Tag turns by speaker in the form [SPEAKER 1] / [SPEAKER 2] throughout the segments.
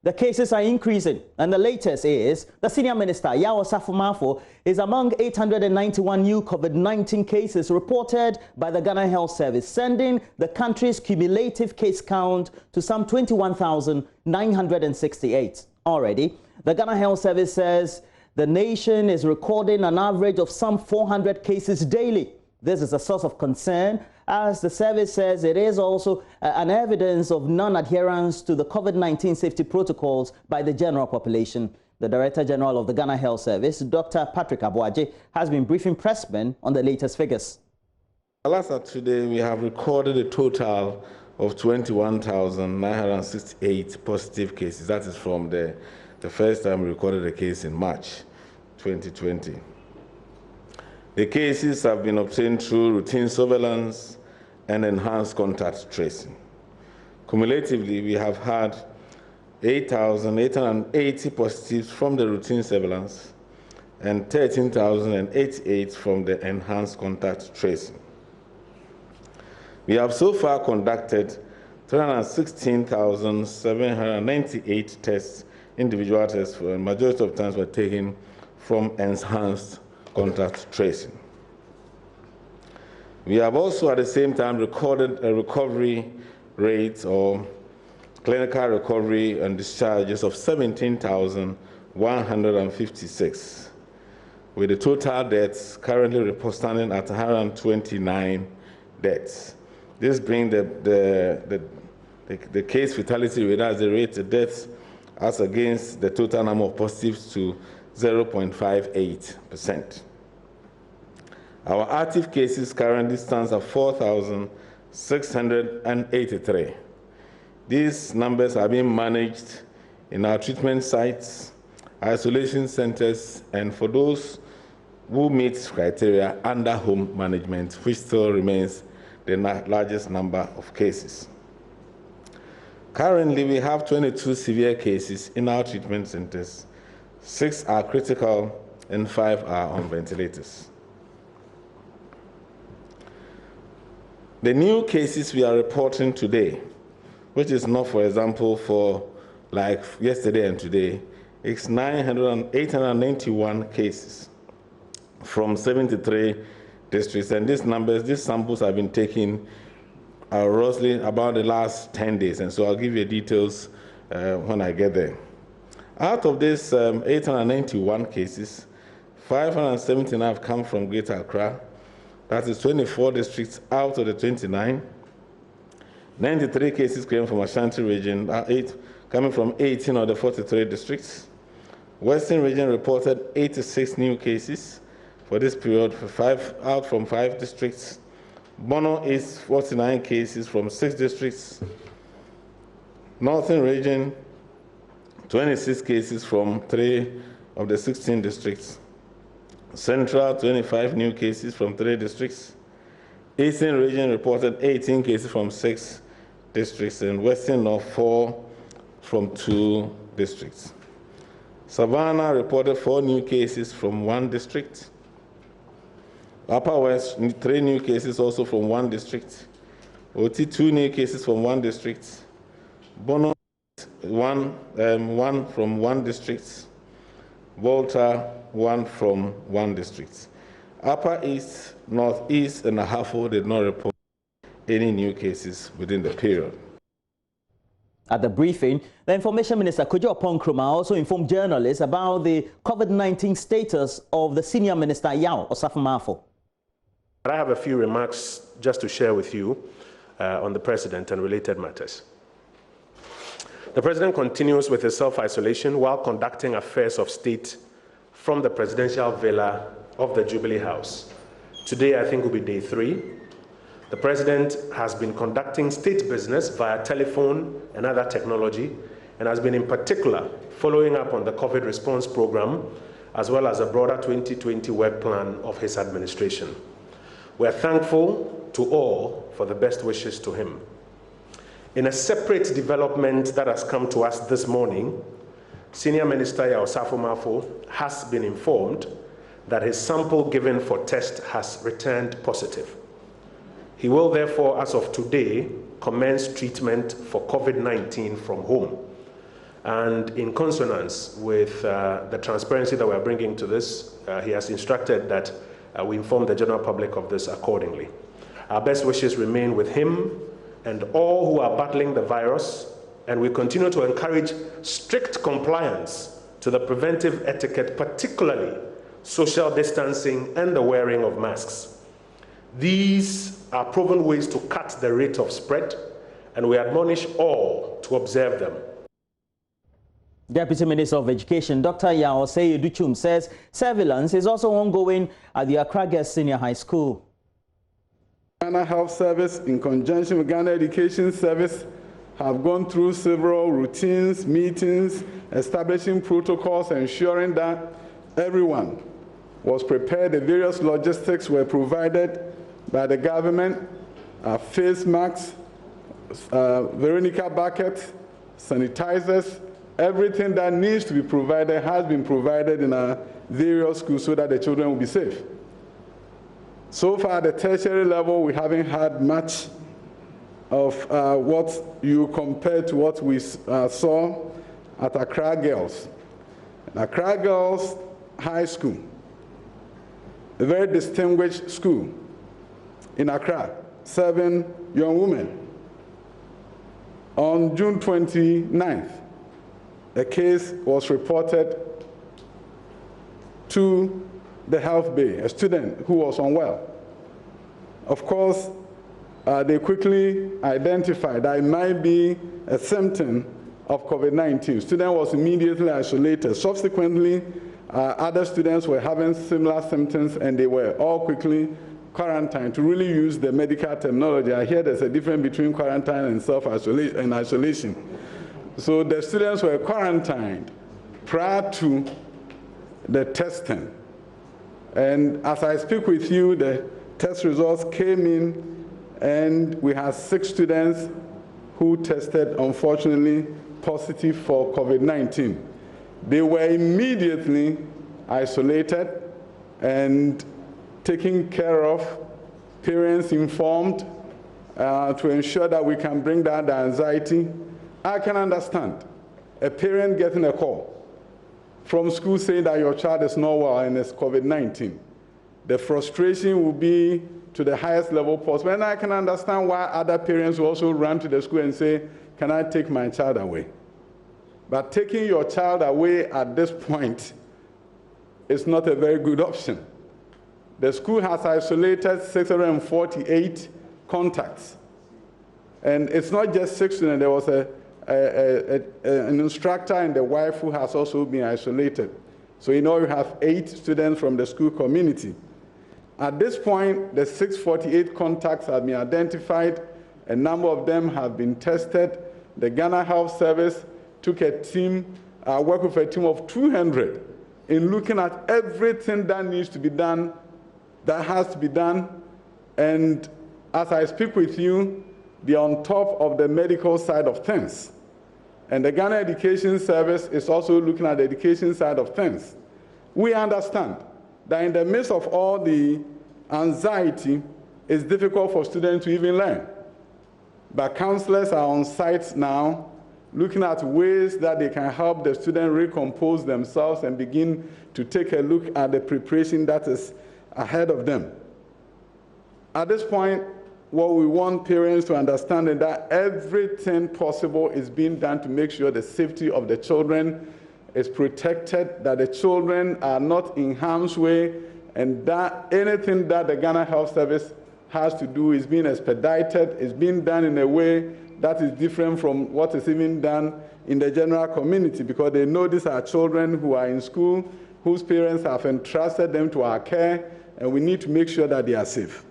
[SPEAKER 1] The cases are increasing, and the latest is the senior minister, Yaw Osafo Maafo, is among 891 new COVID-19 cases reported by the Ghana Health Service, sending the country's cumulative case count to some 21,968. Already, the Ghana Health Service says the nation is recording an average of some 400 cases daily. This is a source of concern, as the service says it is also an evidence of non-adherence to the COVID-19 safety protocols by the general population. The Director General of the Ghana Health Service, Dr. Patrick Aboagye, has been briefing pressmen on the latest figures.
[SPEAKER 2] As of today, we have recorded a total of 21,968 positive cases. That is from the first time we recorded a case in March 2020. The cases have been obtained through routine surveillance and enhanced contact tracing. Cumulatively, we have had 8,880 positives from the routine surveillance and 13,088 from the enhanced contact tracing. We have so far conducted 316,798 tests, individual tests, for the majority of times were taken from enhanced contact tracing. We have also at the same time recorded a recovery rate or clinical recovery and discharges of 17,156, with the total deaths currently standing at 129 deaths. This brings the case fatality rate as the rate of deaths as against the total number of positives to 0.58%. Our active cases currently stands at 4,683. These numbers are being managed in our treatment sites, isolation centers, and for those who meet criteria, under home management, which still remains the largest number of cases. Currently, we have 22 severe cases in our treatment centers. 6 are critical and 5 are on ventilators. The new cases we are reporting today, which is not, for example, for like yesterday and today, it's 891 cases from 73 districts. And these samples have been taken roughly about the last 10 days. And so I'll give you details when I get there. Out of these 891 cases, 579 have come from Greater Accra. That is 24 districts out of the 29. 93 cases came from Ashanti region, 8 coming from 18 of the 43 districts. Western region reported 86 new cases for this period, out from 5 districts. Bono East, 49 cases from 6 districts. Northern region, 26 cases from 3 of the 16 districts. Central, 25 new cases from 3 districts. Eastern region reported 18 cases from 6 districts, and Western North, 4 from 2 districts. Savannah reported 4 new cases from 1 district. Upper West, 3 new cases also from 1 district. Oti, 2 new cases from 1 district. Bono, 1 from 1 district. Volta, 1 from 1 district. Upper East, Northeast, and Ahafo did not report any new cases within the period.
[SPEAKER 1] At the briefing, the Information Minister, Kojo Oponkroma, also informed journalists about the COVID-19 status of the Senior Minister, Yaw Osafo Maafo.
[SPEAKER 3] I have a few remarks just to share with you on the President and related matters. The President continues with his self-isolation while conducting affairs of state from the presidential villa of the Jubilee House. Today, I think, will be day 3. The President has been conducting state business via telephone and other technology, and has been in particular following up on the COVID response program, as well as a broader 2020 work plan of his administration. We are thankful to all for the best wishes to him. In a separate development that has come to us this morning, Senior Minister Yaw Osafo Maafo has been informed that his sample given for test has returned positive. He will therefore, as of today, commence treatment for COVID-19 from home. And in consonance with the transparency that we're bringing to this, he has instructed that we inform the general public of this accordingly. Our best wishes remain with him and all who are battling the virus, and we continue to encourage strict compliance to the preventive etiquette, particularly social distancing and the wearing of masks. These are proven ways to cut the rate of spread, and we admonish all to observe them.
[SPEAKER 1] Deputy Minister of Education, Dr. Yaw Osafo Maafo, says surveillance is also ongoing at the Accra Girls Senior High School.
[SPEAKER 4] Ghana Health Service, in conjunction with Ghana Education Service, have gone through several routines, meetings, establishing protocols, ensuring that everyone was prepared. The various logistics were provided by the government, face masks, Veronica buckets, sanitizers. Everything that needs to be provided has been provided in our various schools so that the children will be safe. So far, at the tertiary level, we haven't had much of what you compare to what we saw at Accra Girls. Accra Girls High School, a very distinguished school in Accra, 7 young women. On June 29th, a case was reported to the health bay, a student who was unwell. Of course, they quickly identified that it might be a symptom of COVID-19. Student was immediately isolated. Subsequently, other students were having similar symptoms, and they were all quickly quarantined. To really use the medical terminology, I hear there's a difference between quarantine and self-isolation and isolation. So the students were quarantined prior to the testing. And as I speak with you, the test results came in, and we had 6 students who tested, unfortunately, positive for COVID-19. They were immediately isolated and taken care of, parents informed to ensure that we can bring down the anxiety. I can understand a parent getting a call from school saying that your child is not well and it's COVID-19. The frustration will be to the highest level possible. And I can understand why other parents will also run to the school and say, can I take my child away? But taking your child away at this point is not a very good option. The school has isolated 648 contacts. And it's not just 6 students. There was an instructor and the wife who has also been isolated. So you know you have 8 students from the school community. At this point, the 648 contacts have been identified. A number of them have been tested. The Ghana Health Service took a team, worked with a team of 200 in looking at everything that needs to be done, that has to be done. And as I speak with you, they're on top of the medical side of things. And the Ghana Education Service is also looking at the education side of things. We understand that in the midst of all the anxiety, it's difficult for students to even learn. But counselors are on site now, looking at ways that they can help the students recompose themselves and begin to take a look at the preparation that is ahead of them. At this point, what we want parents to understand is that everything possible is being done to make sure the safety of the children is protected, that the children are not in harm's way, and that anything that the Ghana Health Service has to do is being expedited, is being done in a way that is different from what is even done in the general community, because they know these are children who are in school, whose parents have entrusted them to our care, and we need to make sure that they are safe.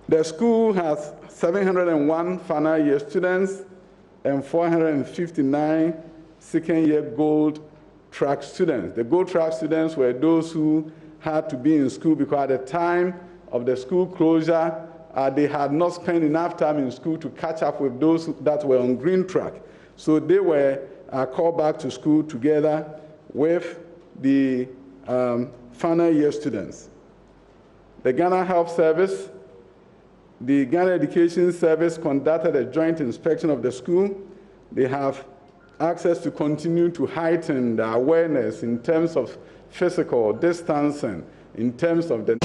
[SPEAKER 4] The school has 701 final year students and 459 second-year gold track students. The gold track students were those who had to be in school because at the time of the school closure, they had not spent enough time in school to catch up with those that were on green track. So they were called back to school together with the final year students. The Ghana Health Service the Ghana Education Service conducted a joint inspection of the school. They have access to continue to heighten the awareness in terms of physical distancing, in terms of the